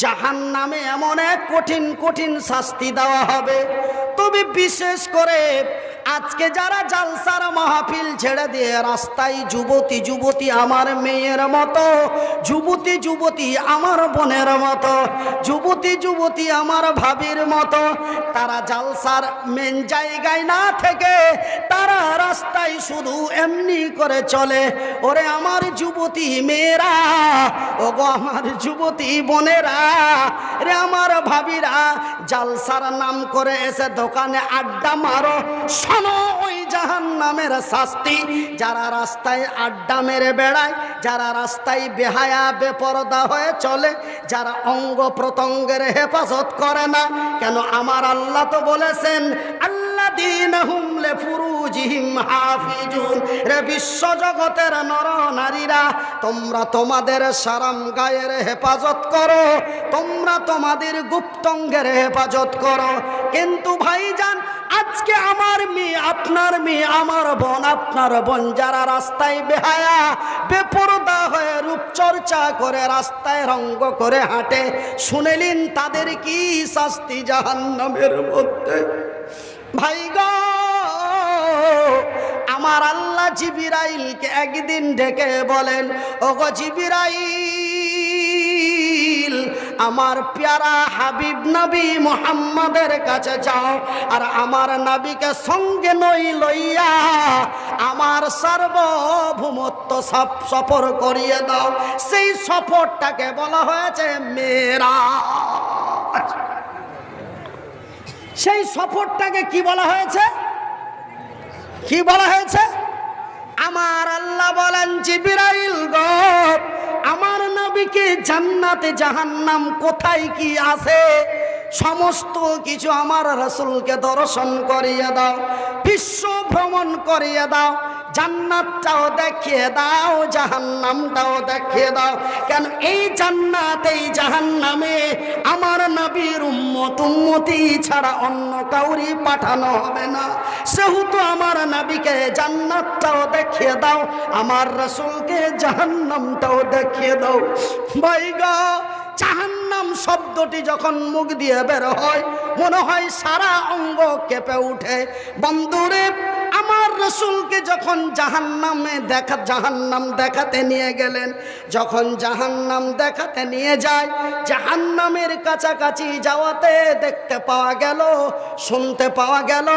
জাহান্নামে এমন এক কঠিন কঠিন শাস্তি দেওয়া হবে। তবে বিশেষ করে আজকে যারা জালসার মাহফিল ছেড়ে দিয়ে রাস্তায় যুবতী যুবতী আমার মেয়ের মতো, যুবতী যুবতী আমার বোনের মতো, যুবতী যুবতী আমার ভাবির মতো, তারা জালসার মেন জায়গায় না থেকে তারা রাস্তায় শুধু এমনি করে চলে। ওরে আমার যুবতী মেয়েরা, ওগো আমার যুবতী বোনেরা, রে আমার ভাবিরা, জালসার নাম করে এসে দোকানে আড্ডা মারো। শোনো ওই জাহান্নামের শাস্তি। যারা রাস্তায় আড্ডা মেরে বেড়ায়, যারা রাস্তায় বেহায়া বেপরদা হয়ে চলে, যারা অঙ্গ প্রত্যঙ্গের হেফাজত করে না, কেন আমার আল্লাহ তো বলেছেন আল্লাযীনাহুম লিফুরুজিহিম হাফিজুন। রে বিশ্ব জগতের নর নারীরা, তোমরা তোমাদের শরম গায়ের হেফাজত করো, তোমরা তোমাদের গুপ্তঙ্গের হেফাজত করো। কিন্তু ভাইজান, আজকে আমার মেয়ে, আপনার মেয়ে, আমার বোন, আপনার বোন যারা রাস্তায় বেহায়া বেপরদা হয়ে রূপচর্চা করে রাস্তায় রঙ্গ করে হাঁটে, শুনেলেন তাদের কি শাস্তি জাহান্নামের মধ্যে। ভাই গো, আমার আল্লাহ জিবরাইলকে একদিন ডেকে বলেন, ওগো জিবরাইল, আমার প্যারা হাবিব নবী মুহাম্মাদের কাছে যাও, আর আমার নবীকে সঙ্গে নই লইয়া আমার সার্বভৌমত্ব সফর করিয়ে দাও। সেই সফরটাকে বলা হয়েছে মেরাজ। সেই সফরটাকে কি বলা হয়েছে? কি বলা হয়েছে? আমার আল্লাহ বলেন, জিবরাইল গো, আমার নবীকে জান্নাতে জাহান্নাম কোথায় কি আছে সমস্ত কিছু আমার রাসূলকে দর্শন করিয়ে দাও, বিশ্ব ভ্রমণ করিয়ে দাও, জান্নাতটাও দেখিয়ে দাও, জাহান্নামটাও দেখিয়ে দাও। কেন এই জান্নাত এই জাহান্নামে আমার নবীর উম্মত উম্মতি ছাড়া অন্য কাউরি পাঠানো হবে না। সেহেতু আমার নবীকে জান্নাতটাও দেখিয়ে দাও, আমার রাসূলকে জাহান্নামটাও দেখিয়ে দাও। ভাই গো, জাহান্নাম শব্দটি যখন মুখ দিয়ে বের হয়, মনে হয় সারা অঙ্গ কেঁপে উঠে। বন্ধুরে, আমার রাসূলকে যখন জাহান্নাম দেখাতে নিয়ে গেলেন, যখন জাহান্নাম দেখাতে নিয়ে যায়, জাহান্নামের কাছাকাছি যাওয়াতে দেখতে পাওয়া গেল, শুনতে পাওয়া গেল,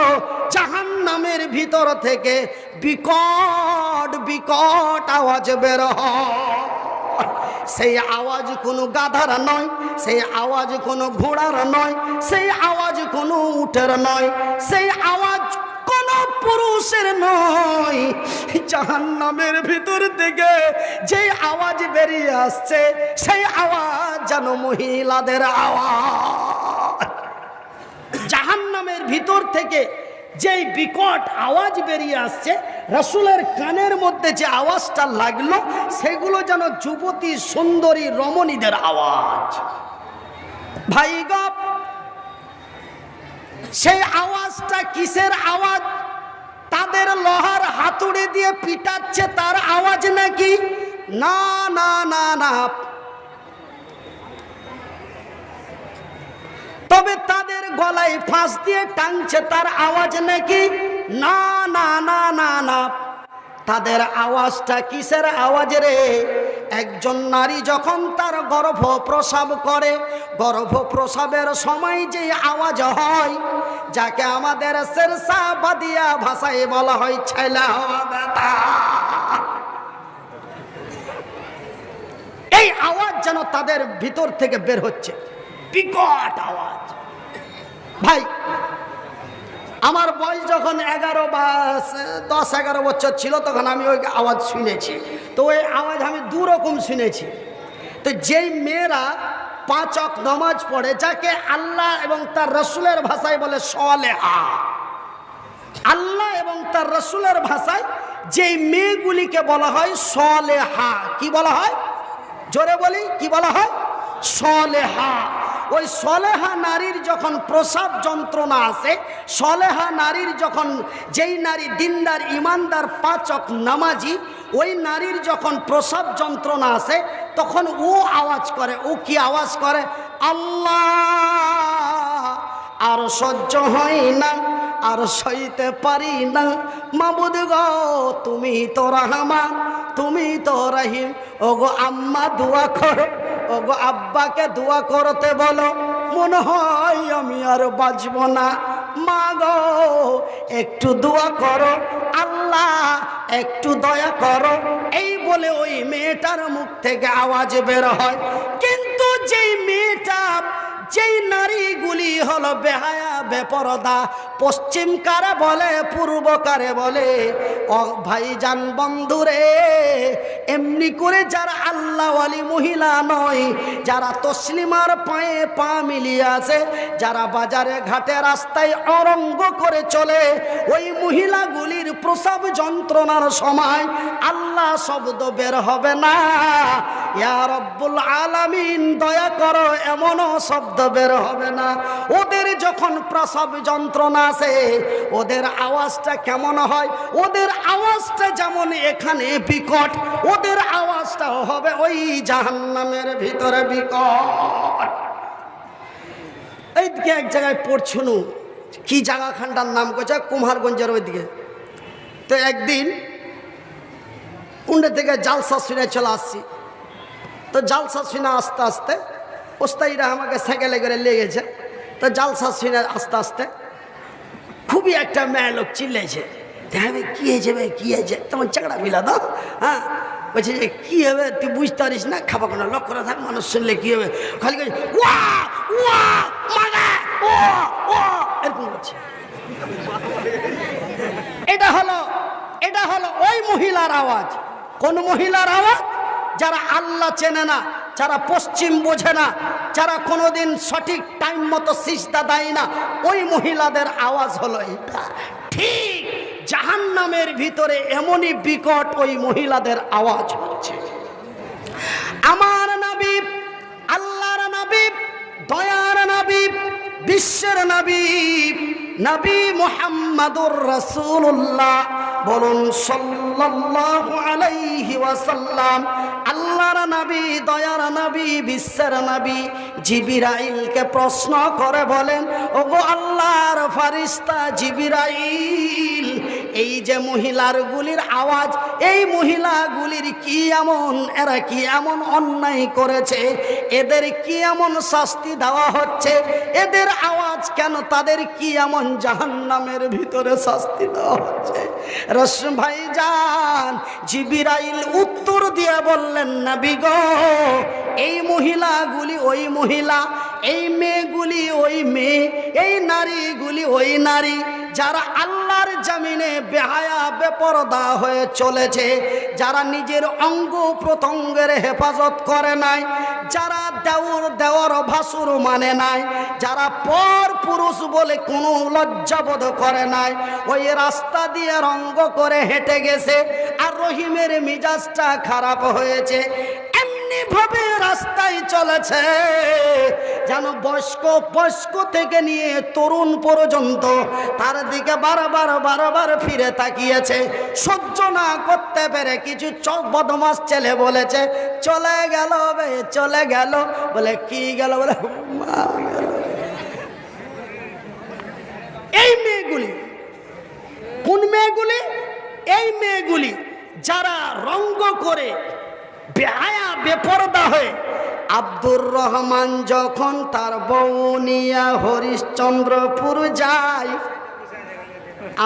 জাহান্নামের ভিতর থেকে বিকট বিকট আওয়াজ বের হয়। সেই আওয়াজ কোনো গাধার নয়, সেই আওয়াজ কোনো ঘোড়ার নয়, সেই আওয়াজ কোনো উটের নয়, সেই আওয়াজ কোন পুরুষের নয়। জাহান্নামের ভিতর থেকে যে আওয়াজ বেরিয়ে আসছে, সেই আওয়াজ যেন মহিলাদের আওয়াজ। জাহান্নামের ভিতর থেকে যেই বিকট আওয়াজ বেরিয়ে আসছে, রাসূলের কানের মধ্যে যে আওয়াজটা লাগলো, সেগুলো যেন যুবতী সুন্দরী রমণীদের আওয়াজ। ভাই গো, সেই আওয়াজটা কিসের আওয়াজ? তাদের লোহার হাতুড়ি দিয়ে পিটাচ্ছে তার আওয়াজ নাকি? না না না না। তবে তাদের গলায় ফাঁস দিয়ে টানছে তার আওয়াজ নাকি? না না না না না। তাদের আওয়াজটা কিসের আওয়াজ রে? একজন নারী যখন তার গর্ভ প্রসব করে, গর্ভ প্রসবের সময় যে আওয়াজ হয়, যাকে আমাদের শেরশাবাদিয়া ভাষায় বলা হয় ছেলা হওয়া ব্যথা, এই আওয়াজ যেন তাদের ভিতর থেকে বের হচ্ছে, বিকট আওয়াজ। ভাই, আমার বয়স যখন 10-11 বছর ছিল, তখন আমি ওই আওয়াজ শুনেছি। তো ওই আওয়াজ আমি দুরকম শুনেছি। তো যেই মেয়েরা 5 ওয়াক্ত নামাজ পড়ে, যাকে আল্লাহ এবং তার রাসূলের ভাষায় বলে সালেহা, আল্লাহ এবং তার রাসূলের ভাষায় যেই মেয়েগুলিকে বলা হয় সালেহা। কি বলা হয়? জোরে বলি, কি বলা হয়? সালেহা। ওই সলেহা নারীর যখন প্রসাব যন্ত্রণা আসে, সলেহা নারীর যখন, যেই নারী দিনদার ইমানদার 5 ওয়াক্ত নামাজি, ওই নারীর যখন প্রসাব যন্ত্রণা আসে, তখন ও আওয়াজ করে। ও কি আওয়াজ করে? আল্লাহ আর সহ্য হয় না, আর সইতে পারি না। মাবুদ গো তুমি তো রহমান, তুমি তো রহিম। ওগো আম্মা দোয়া করো, ওগো আব্বাকে দোয়া করতে বলো, মনে হয় আমি আর বাঁচব না। মা গো একটু দোয়া করো, আল্লাহ একটু দয়া করো। এই বলে ওই মেয়েটার মুখ থেকে আওয়াজ বের হয়। কিন্তু যেই মেয়েটা, যেই নারীগুলি হলো বেহায়া বেপরদা, পশ্চিম কারে বলে পূর্ব কারে বলে, ও ভাইজান বন্ধুরে, এমনি করে যারা আল্লাহওয়ালি মহিলা নয়, যারা তসলিমার পায়ে পা মিলিয়ে আছে, যারা বাজারে ঘাটে রাস্তায় অরঙ্গ করে চলে, ওই মহিলাগুলির প্রসব যন্ত্রণার সময় আল্লাহ শব্দ বের হবে না। ইয়া রব্বুল আলামিন দয়া করো, এমনও শব্দ বের হবে না। ওদের যখন প্রসব যন্ত্রণা আসে, ওদের আওয়াজটা কেমন হয়? ওদের আওয়াজটা যেমন এখানে বিকট, ওদের আওয়াজটাও হবে ওই জাহান্নামের ভিতরে বিকট। এইদিকে এক জায়গায় পড়ছুনু, কি জায়গাখানটার নাম করছে, কুমারগঞ্জের ওইদিকে। তো একদিন কুণ্ডে থেকে জালসা শুনে চলে আসছি। তো জালসা শুনে আস্তে আস্তে ওস্তাইরা আমাকে সাইকেলে করে লেগেছে। তো জালসা শুনে আস্তে আস্তে খুবই একটা মেয়ে লোক চিল্লেছে, হ্যাঁ ভাই কী হয়েছে, ভাই কী হয়েছে, তোমার চাকরা মিলা দাও। হ্যাঁ বলছে যে কী হবে তুই বুঝতে পারিস না, খাবা কোনো লক্ষ্য করে থাক, মানুষ শুনলে কী হবে, খালি ওয়া ওয়া মানে ও ও এরকম করছে। এটা হলো ওই মহিলার আওয়াজ। কোন মহিলার আওয়াজ? যারা আল্লাহ চেনে না, যারা পশ্চিম বোঝে না, যারা কোনোদিন সঠিক টাইম মতো সিজদা দেয় না, ওই মহিলাদের আওয়াজ হলো এটা। ঠিক জাহান্নামের ভিতরে এমনই বিকট ওই মহিলাদের আওয়াজ হচ্ছে। আমার নবী, আল্লাহর নবী, দয়ার নবী, বিশ্বের নবী, নবী মুহাম্মাদুর রাসূলুল্লাহ বলুন সাল্লাল্লাহু আলাইহি ওয়াসাল্লাম। আল্লাহর নবী, দয়ার নবী, বিশ্বের নবী জিবরাইলকে প্রশ্ন করে বলেন, ওগো আল্লাহর ফেরেশতা জিবরাইল, এই যে মহিলাগুলির আওয়াজ, এই মহিলাগুলির কি এমন, এরা কি এমন অন্যায় করেছে, এদের কি এমন শাস্তি দেওয়া হচ্ছে, এদের আওয়াজ কেন, তাদের কি এমন জাহান্নামের ভিতরে শাস্তি দেওয়া হচ্ছে? রসুল ভাইজান জিবরাইল উত্তর দিয়ে বললেন, নবী গো, এই মহিলাগুলি ওই মহিলা, এই মেয়েগুলি ওই মেয়ে, এই নারীগুলি ওই নারী, যারা আল্লাহর জমিনে বেহায়া বেপরদা হয়ে চলেছে, যারা নিজের অঙ্গ প্রত্যঙ্গের হেফাজত করে নাই, যারা দেওর ভাসুর মানে নাই, যারা পর পুরুষ বলে কোনো লজ্জাবোধ করে নাই, ওই রাস্তা দিয়ে রঙ্গ করে হেঁটে গেছে, আর রহিমের মিজাজটা খারাপ হয়েছে, এমনি ভাবে রাস্তায় চলেছে যেন বয়স্ক থেকে নিয়ে তরুণ পর্যন্ত তার দিকে বারবার ফিরে তাকিয়েছে। সহ্য না করতে পেরে কিছু বদমাস ছেলে বলেছে, চলে গেল বে, চলে গেল। বলে কি গেল? বলে মাল গেল। এই মেয়েগুলি কোন মেয়েগুলি? এই মেয়েগুলি যারা রঙ্গ করে বেহায়া বেপরদা হয়ে, আব্দুর রহমান যখন তার বউ নিয়ে হরিশ্চন্দ্রপুর যায়,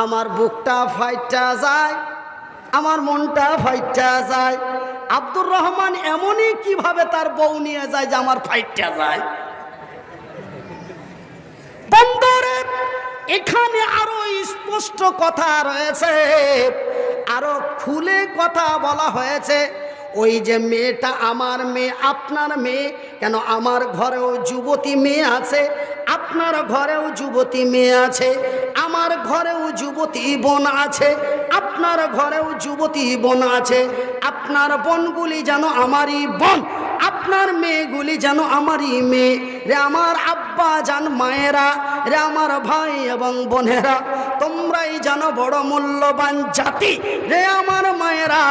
আমার বুকটা ফাইটা যায়, আমার মনটা ফাইটা যায়। আব্দুর রহমান এমনই কিভাবে তার বউ নিয়ে যায় যে আমার ফাইটা যায়। বন্ধুরে, এখানে আরো স্পষ্ট কথা রয়েছে, আরো খুলে কথা বলা হয়েছে। ওই যে মেয়েটা আমার মেয়ে, আপনার মেয়ে কেন, আমার ঘরেও যুবতী মেয়ে আছে, আপনার ঘরেও যুবতী মেয়ে আছে, আমার ঘরেও যুবতী বোন আছে, আপনার ঘরেও যুবতী বোন আছে। আপনার বোনগুলি যেন আমারই বোন, আপনার মেয়েগুলি যেন আমারই মেয়ে। রে আমার আব্বা জান মায়েরা, রে আমার ভাই এবং বোনেরা, তোমরাই যেন বড় মূল্যবান জাতি। রে আমার মায়েরা,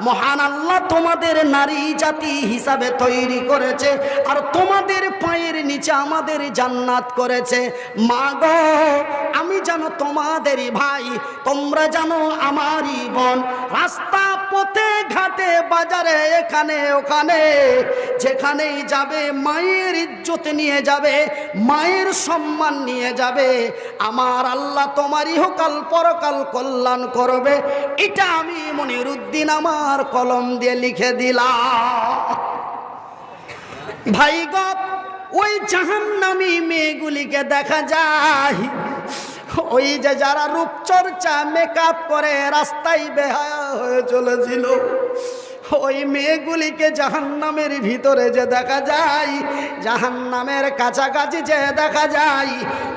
মহান আল্লাহ তোমাদের নারী জাতি হিসাবে তৈরি করেছে, আর তোমাদের পায়ের দিয়েছে, আমাদের জান্নাত করেছে। মা গো, আমি জানো তোমাদেরই ভাই, তোমরা জানো আমারই বোন। রাস্তা পথে ঘাটে বাজারে এখানে ওখানে যেখানেই যাবে মায়ের ইজ্জত নিয়ে যাবে, মায়ের সম্মান নিয়ে যাবে। আমার আল্লাহ তোমার ইহকাল পরকাল কল্যাণ করবে, এটা আমি মনিরুদ্দিন আমার কলম দিয়ে লিখে দিলাম। ভাই গো, ওই জাহান্নামী মেয়েগুলিকে দেখা যায়, ওই যে যারা রূপচর্চা মেকআপ করে রাস্তায় বেহায়া হয়ে চলেছিল, ওই মেয়েগুলিকে জাহান্নামের ভিতরে যে দেখা যায়, জাহান্নামের কাছাকাছি যে দেখা যায়,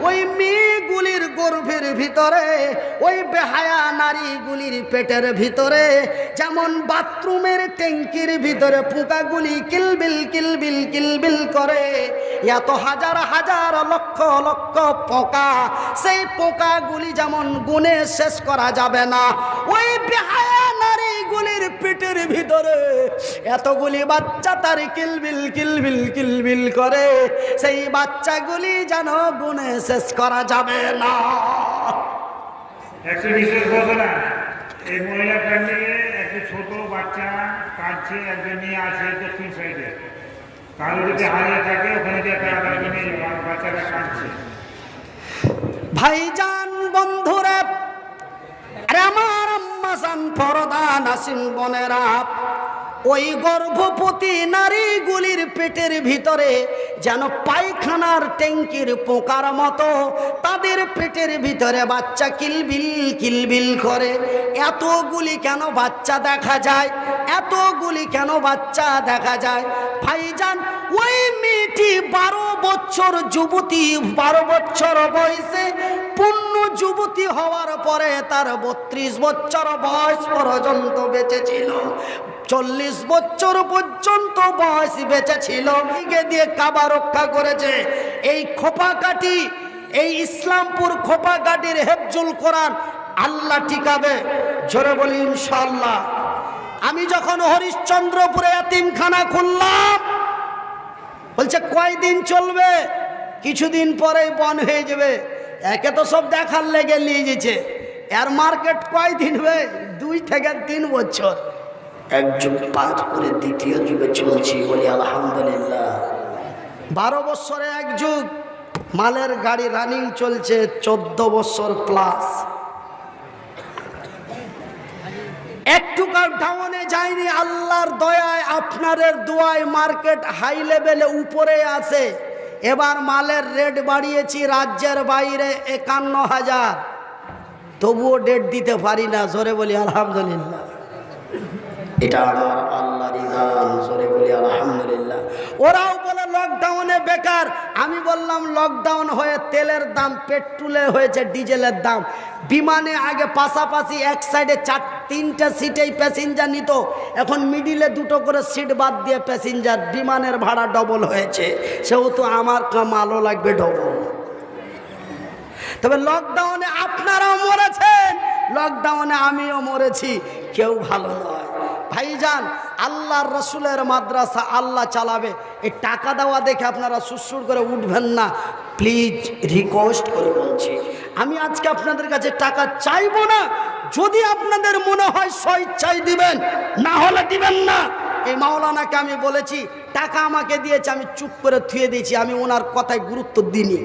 ওই মেয়েগুলির গর্ভের ভিতরে, ওই বেহায়া নারীগুলির পেটের ভিতরে যেমন বাথরুমের ট্যাঙ্কির ভিতরে পোকাগুলি কিলবিল কিলবিল কিলবিল করে, এত হাজার হাজার লক্ষ লক্ষ পোকা, সেই পোকাগুলি যেমন গুণে শেষ করা যাবে না, ওই বেহায়া নারীগুলির পেটের ভিতরে এতগুলি বাচ্চা তার কিলবিল কিলবিল কিলবিল করে, সেই বাচ্চাগুলি যেন গুণে শেষ করা যাবে না। একটু বিশেষ ঘটনা, এই মহিলা ফ্যামিলিতে একটি ছোট বাচ্চা কাঁদছে, একজন নিয়ে আসে দক্ষিণ সাইডে, কারো যদি হারিয়ে থাকে ওখানে যে একটা বাচ্চাটা কাঁদছে। ভাইজান বন্ধুরা, আরে আমার আম্মাজান পরদা নাসিম বোনেরা, ওই গর্ভবতী নারীগুলির পেটের ভিতরে যেন পায়খানার ট্যাঙ্কির পোকার মতো তাদের পেটের ভিতরে বাচ্চা কিলবিল কিলবিল করে। এতগুলি কেন বাচ্চা দেখা যায়, এতগুলি কেন বাচ্চা দেখা যায়? ভাইজান, ওই মেয়েটি 12 বছর যুবতী, 12 বছর বয়সে পূর্ণ যুবতী হওয়ার পরে তার 32 বছর বয়স পর্যন্ত বেঁচে ছিল, 40 বছর পর্যন্ত বয়স বেঁচে ছিল। দিকে দিয়ে কাবা রক্ষা করেছে। এই খোপাকাঠি, এই ইসলামপুর খোপাকাঠির হেফজুল কোরআন আল্লাহ ঠিকাবে, জোরে বলি ইনশাআল্লাহ। আমি যখন হরিশ্চন্দ্রপুরে এতিমখানা খুললাম, বলছে কয়দিন চলবে? কিছুদিন পরেই বন্ধ হয়ে যাবে। একে তো সব দেখার লেগে নিয়ে গেছে, এর মার্কেট কয়দিন হবে? 2 থেকে 3 বছর। এক যুগ পার করে দ্বিতীয় যুগে চলছি, বলি আলহামদুলিল্লাহ। 12 বছরে এক যুগ, মালের গাড়ি রানিং চলছে 14 বছর প্লাস। একটু ডাউনে যায়নি, আল্লাহর দয়ায় আপনাদের দোয়ায় মার্কেট হাই লেভেলে উপরে আছে। এবার মালের রেট বাড়িয়েছি রাজ্যের বাইরে 51,000, তবুও ডেট দিতে পারি না, জোরে বলি আলহামদুলিল্লাহ। এটা আমার আল্লাহরই দান, জোরে বলি আলহামদুলিল্লাহ। ওরাও বলে লকডাউনে বেকার, আমি বললাম লকডাউন হয়ে তেলের দাম, পেট্রোলে হয়েছে ডিজেলের দাম। বিমানে আগে পাশাপাশি এক সাইডে 3টে সিটেই প্যাসেঞ্জার নিত, এখন মিডিলে 2টো করে সিট বাদ দিয়ে প্যাসেঞ্জার, বিমানের ভাড়া ডবল হয়েছে, সেহেতু আমার মালও লাগবে ডবল। তবে লকডাউনে আপনারাও মরেছেন, লকডাউনে আমিও মরেছি, কেউ ভালো নয়। ভাইজান, আল্লাহর রসুলের মাদ্রাসা আল্লাহ চালাবে। এই টাকা দেওয়া দেখে আপনারা সুরসুর করে উঠবেন না, প্লিজ রিকোয়েস্ট করে বলছি। আমি আজকে আপনাদের কাছে টাকা চাইবো না, যদি আপনাদের মনে হয় স্বেচ্ছায় দিবেন, না হলে দিবেন না। এই মাওলানাকে আমি বলেছি, টাকা আমাকে দিয়েছে, আমি চুপ করে থুয়ে দিয়েছি, আমি ওনার কথায় গুরুত্ব দিইনি।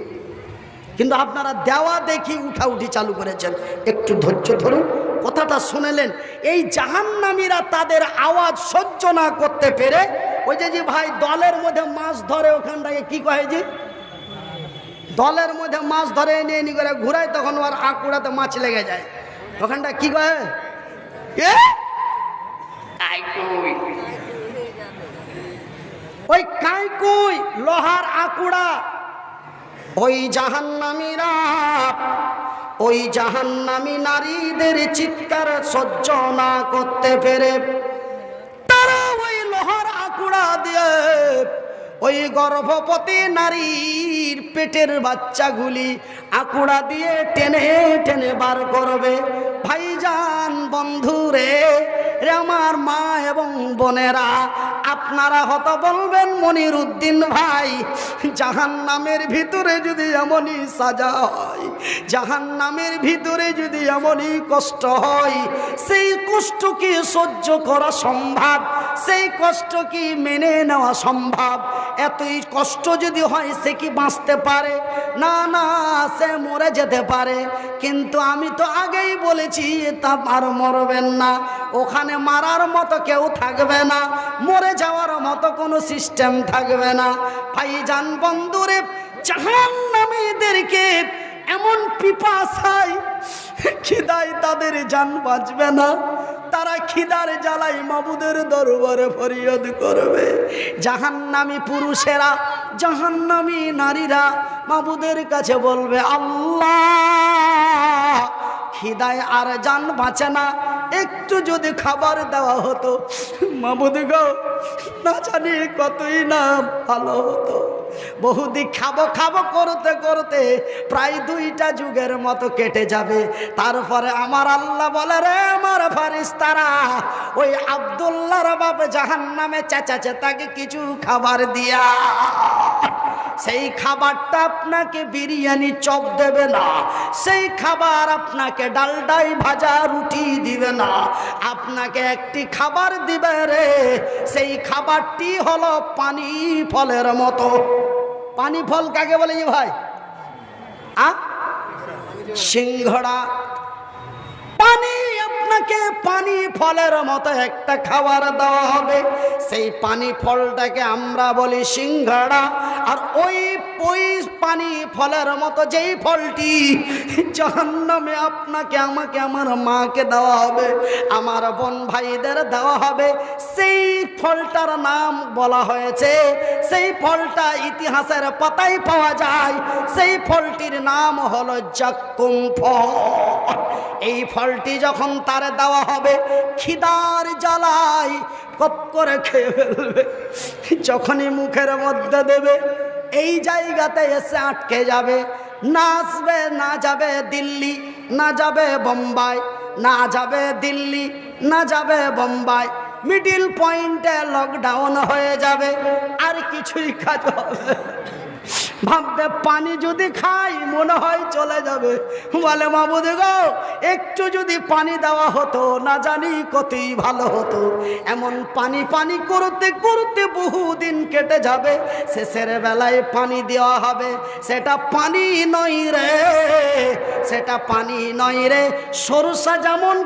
কিন্তু আপনারা দেওয়া দেখি উঠাউঠি চালু করেছেন। একটু ধৈর্য ধরুন, কথাটা শুনেলেন। এই জাহান্নামীরা তাদের আওয়াজ সহ্য না করতে পেরে, ওই যে ভাই দলের মধ্যে মাছ ধরে, ওখানটাকে কি কয় যে দলের মধ্যে মাছ ধরে নিয়ে নি করে ঘুরায়, তখন ওর আঁকুড়াতে মাছ লেগে যায়, ওখানটা কি কয়? ওই কাইকুই, লোহার আঁকুড়া। ওই জাহান্নামীরা, ওই জাহান্নামী নারীদের চিৎকার সহ্য না করতে পেরে তারা ওই লোহার আঁকুড়া দিয়ে ওই গর্ভবতী নারীর পেটের বাচ্চাগুলি আঁকুড়া দিয়ে টেনে টেনে বার করবে। ভাইজান বন্ধুরে, আমার মা এবং বোনেরা, আপনারা হয়তো বলবেন মনির উদ্দিন ভাই, জাহান্নামের ভিতরে যদি এমনই সাজা হয়, জাহান্নামের ভিতরে যদি এমনই কষ্ট হয়, সেই কষ্ট কি সহ্য করা সম্ভব? সেই কষ্ট কি মেনে নেওয়া সম্ভব? এতই কষ্ট যদি হয় সে কি বাঁচতে পারে? না না, সে মরে যেতে পারে। কিন্তু আমি তো আগেই বলেছি তা আর মরবেন না, ওখানে মারার মতো কেউ থাকবে না, মরে যাওয়ার মতো কোনো সিস্টেম থাকবে না। ভাইজান বন্ধুরে, জাহান্নামীদেরকে এমন পিপাসায় খিদায় তাদের জান বাঁচবে না, তারা খিদার জ্বালাই মাবুদের দরবারে ফরিয়াদ করবে। জাহান্নামী পুরুষেরা, জাহান্নামী নারীরা মাবুদের কাছে বলবে, আল্লাহ খিদায় আর জান বাঁচে না, একটু যদি খাবার দেওয়া হতো মাবুদ গো, না জানি কতই না ভালো হতো। বহুদিন খাবো খাবো করতে করতে প্রায় 2টা যুগের মতো কেটে যাবে। তারপরে আমার আল্লাহ বলে, রে আমার ফারিস্তারা, ওই আব্দুল্লাহর বাপ জাহান্নামে চেঁচাচ্ছে, তাকে কিছু খাবার দিয়া। সেই খাবারটা আপনাকে বিরিয়ানি চপ দেবে না, সেই খাবার আপনাকে ডালডাই ভাজা রুটি দিবে না, আপনাকে একটি খাবার দিবে রে, সেই খাবারটি হলো পানি ফলের মতো। পানি ফল কাকে বলে ভাই? সিংহড়া। পানি, আপনাকে পানি ফলের মতো একটা খাবার দেওয়া হবে, সেই পানি ফলটাকে আমরা বলি সিংহড়া। আর ওই পানি ফলের মতো যেই ফলটি জাহান্নামে আপনাকে, আমাকে, আমার মাকে দেওয়া হবে, আমার বোন ভাইদের দেওয়া হবে, সেই ফলটার নাম বলা হয়েছে, সেই ফলটা ইতিহাসের পাতায় পাওয়া যায়, সেই ফলটির নাম হলো জাক্কুম ফল। এই ফলটি যখন তারে দেওয়া হবে, খিদার জ্বালায় কপ করে খেয়ে ফেলবে। যখনই মুখের মধ্যে দেবে, এই জায়গাতে এসে আটকে যাবে, না আসবে, না যাবে দিল্লি, না যাবে বোম্বাই, না যাবে দিল্লি, না যাবে বোম্বাই, মিডিল পয়েন্টে লকডাউন হয়ে যাবে, আর কিছুই কাজ হবে। ভাববে পানি যদি খাই মনে হয় চলে যাবে, বলে মাবুদ গো, একটু যদি পানি দেওয়া হতো না জানি কতই ভালো হতো। এমন পানি পানি করতে করতে বহুদিন কেটে যাবে, শেষের বেলায় পানি দেওয়া হবে, সেটা পানি নয় রে, সেটা পানি নয় রে। সরষা যেমন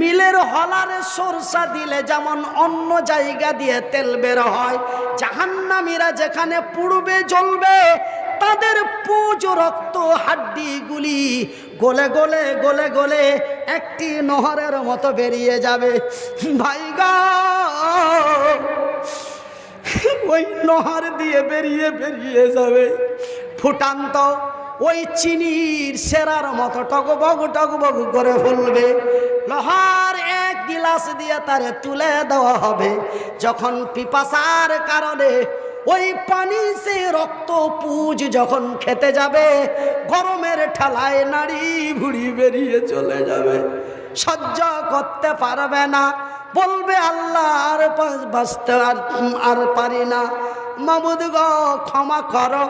মিলের হলারে সরষা দিলে যেমন অন্য জায়গা দিয়ে তেল বের হয়, জাহান্নামীরা যেখানে পুড়বে জ্বলবে, তাদের পুজ রক্ত হাড্ডিগুলি গলে গলে গলে গলে একটি নহরের মতো বেরিয়ে যাবে। ভাইগা, ওই নহর দিয়ে বেরিয়ে বেরিয়ে যাবে ফুটান্ত ওই চিনির সেরার মতো টকবগ টকবগ করে ফুলবে। লোহার এক গিলাস দিয়ে তারে তুলে দেওয়া হবে। যখন পিপাসার কারণে ওই পানি সে রক্ত পুজ যখন খেতে যাবে, গরমের ঠেলায় নাড়ি ভুড়ি বেরিয়ে চলে যাবে, সহ্য করতে পারবে না, বলবে আল্লাহ আর বাঁচতে আর পারি না, মাবুদ গো ক্ষমা করো,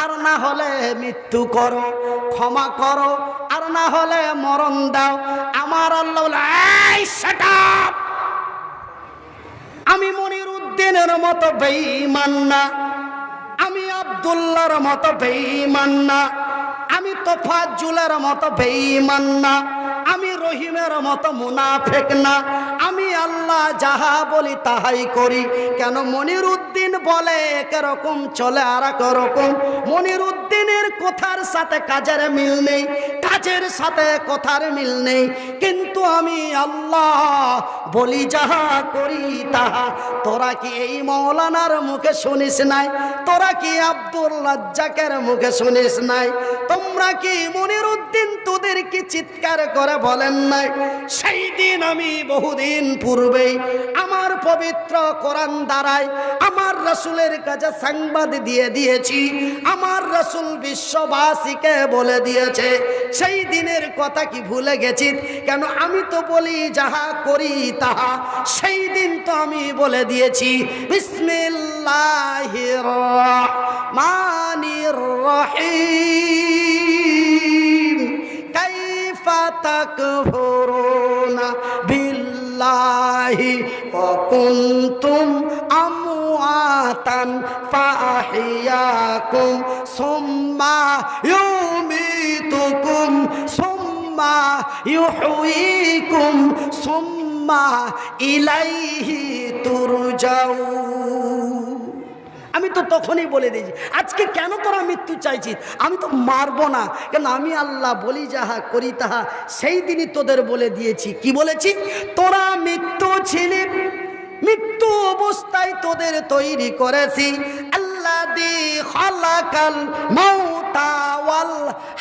আর না হলে মৃত্যু করো, ক্ষমা করো, আর না হলে মরণ দাও। আমার আল্লাহ বলে, এই শাট আপ, আমি মনির উদ্দিনের মতো বেঈমান না, আমি আব্দুল্লাহর মতো বেঈমান না, আমি তোফাজ্জুলের মতো বেঈমান না, আমি রহিমের মতো মুনাফিক না, আমি আল্লাহ যাহা বলি তাহাই করি। কেন মনির উদ্দিন বলে একরকম চলে আর এক রকম। মনির উদ্দিনের কথার সাথে কাজের মিল নেই, কাজের সাথে কথার মিল নেই, কিন্তু আমি আল্লাহ বলি যাহা করি তাহা। তোরা কি এই মৌলানার মুখে শুনিস নাই? তোরা কি আব্দুল রাজ্জাকের মুখে শুনিস নাই? তোমরা কি মনির উদ্দিন তোদের কি চিৎকার করে বলেন নাই? সেই দিন আমি বহুদিন পূর্বেই আমার পবিত্র কোরআন দ্বারায় আমার রাসূলের কাছে সংবাদ দিয়ে দিয়েছি। আমার রাসূল বিশ্ববাসীকে বলে দিয়েছে। সেই দিনের কথা কি ভুলে গেছি? কেন আমি তো বলি যাহা করি তাহা সেই দিন তো আমি বলে দিয়েছি। বিসমিল্লাহির রহমানির রহিম। কাইফা তাকফুরুনা বিল্লাহি ওয়া কুনতুম আমওয়াতান ফাআহইয়াকুম সুম্মা ইউমীতুকুম সুম্মা ইউহয়িকুম সুম্মা ইলাইহি তুরজাউন। আমি তো তখনই বলে দিয়েছি, আজকে কেন তোরা মৃত্যু চাইছিস? আমি তো মারবো না, কেন আমি আল্লাহ বলি যাহা করি তাহা সেই দিনই তোদের বলে দিয়েছি। কি বলেছি? তোরা মৃত্যু ছিলি, মৃত্যু অবস্থায় তোদের তৈরি করেছি। আল্লাযী খালাকাল মাউতা ওয়াল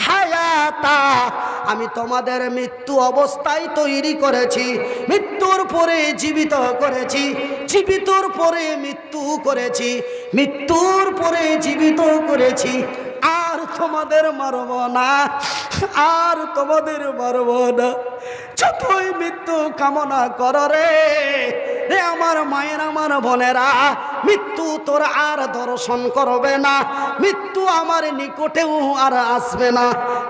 হায়াতা, আমি তোমাদের মৃত্যু অবস্থায় তৈরি করেছি, মৃত্যুর পরে জীবিত করেছি, জীবিতর পরে মৃত্যু করেছি, মৃত্যুর পরে জীবিত করেছি। আর তোমাদের মারব না, আর তোমাদের মারব না। যতই মৃত্যু কামনা কর রে রে আমার মায়ের, আমার বোনেরা, মৃত্যু তোর আর দর্শন করবে না, মৃত্যু আমার নিকটেও আর আসবে না।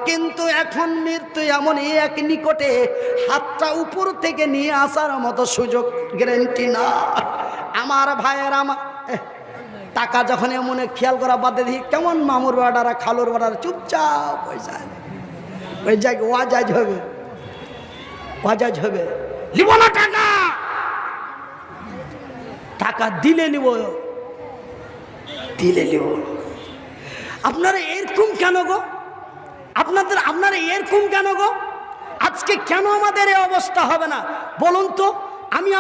কিন্তু এখন মৃত্যু এমনই এক নিকটে, হাতটা উপর থেকে নিয়ে আসার মতো সুযোগ গ্যারেন্টি না। আমার ভাইয়ের, আমার টাকা যখন এমন খেয়াল করা বাদে দেখি কেমন মামুর বাড়ারা খালুর বাড়ারা চুপচাপ পয়সা ওই জায়গায় ওয়াজাজ হবে, ওয়াজাজ হবে। নিব না টাকা, টাকা দিলে নিব, দিলে নিব। আপনারা এরকম কেন গো? আপনারা এরকম কেন গো? আজকে কেন আমাদের এই অবস্থা হবে না বলুন তো? আমি